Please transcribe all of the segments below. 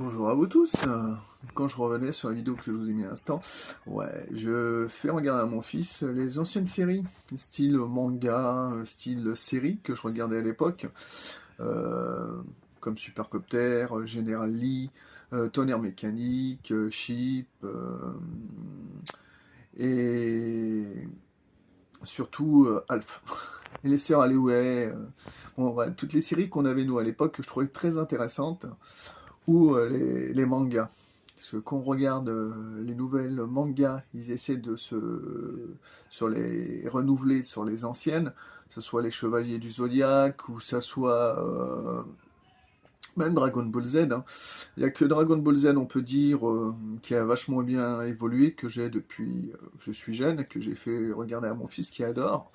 Bonjour à vous tous. Quand je revenais sur la vidéo que je vous ai mis à l'instant, ouais, je fais regarder à mon fils les anciennes séries, style manga, style série que je regardais à l'époque, euh, comme Supercopter, General Lee, Tonnerre Mécanique, Chip, et surtout Alf. Et les sœurs Alloway, bon, ouais, toutes les séries qu'on avait nous à l'époque que je trouvais très intéressantes, ou les mangas. Parce que quand on regarde les nouvelles mangas, ils essaient de sur les renouveler sur les anciennes, que ce soit les Chevaliers du Zodiaque ou que ce soit même Dragon Ball Z. Hein. Il n'y a que Dragon Ball Z, on peut dire, qui a vachement bien évolué, que j'ai depuis que je suis jeune, que j'ai fait regarder à mon fils qui adore.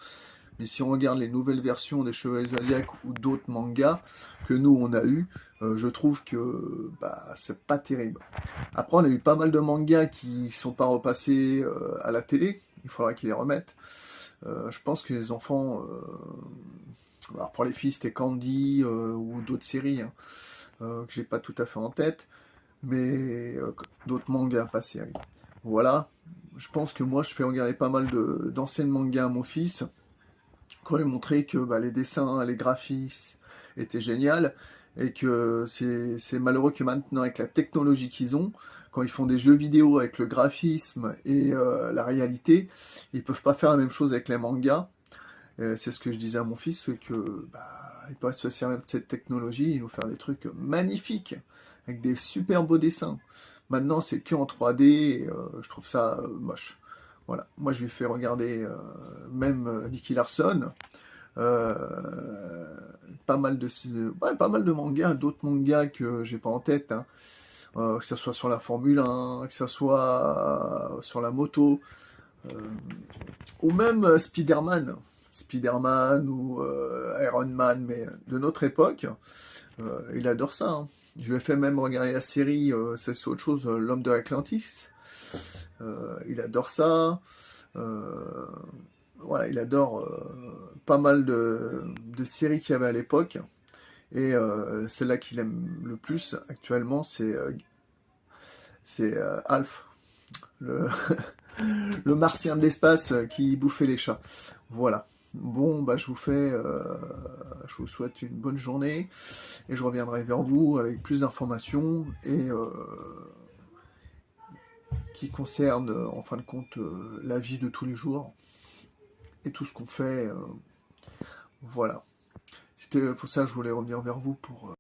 Mais si on regarde les nouvelles versions des Chevaliers Zodiac ou d'autres mangas que nous on a eu, je trouve que bah, c'est pas terrible. Après, on a eu pas mal de mangas qui sont pas repassés à la télé. Il faudra qu'ils les remettent. Je pense que les enfants, alors pour les filles c'était Candy ou d'autres séries hein, que j'ai pas tout à fait en tête, mais d'autres mangas, pas séries. Voilà. Je pense que moi je fais regarder pas mal d'anciennes mangas à mon fils quand lui montrer que bah, les dessins, les graphismes étaient géniaux et que c'est malheureux que maintenant avec la technologie qu'ils ont, quand ils font des jeux vidéo avec le graphisme et la réalité, ils peuvent pas faire la même chose avec les mangas. C'est ce que je disais à mon fils, c'est que bah, ils peuvent se servir de cette technologie et nous faire des trucs magnifiques avec des super beaux dessins. Maintenant, c'est que en 3D et je trouve ça moche. Voilà, moi je lui fais regarder même Nicky Larson, euh, pas mal de mangas, d'autres mangas que j'ai pas en tête, hein. Que ce soit sur la Formule 1, que ce soit sur la moto, euh, ou même Spider-Man ou Iron Man, mais de notre époque, il adore ça. Hein. Je lui ai fait même regarder la série, c'est autre chose, L'Homme de l'Atlantis. Il adore ça. Euh, voilà, il adore pas mal de séries qu'il y avait à l'époque. Et celle-là qu'il aime le plus actuellement, c'est Alf, le, le martien de l'espace qui bouffait les chats. Voilà. Bon, bah, je vous souhaite une bonne journée et je reviendrai vers vous avec plus d'informations et qui concernent en fin de compte la vie de tous les jours et tout ce qu'on fait. Voilà. C'était pour ça que je voulais revenir vers vous pour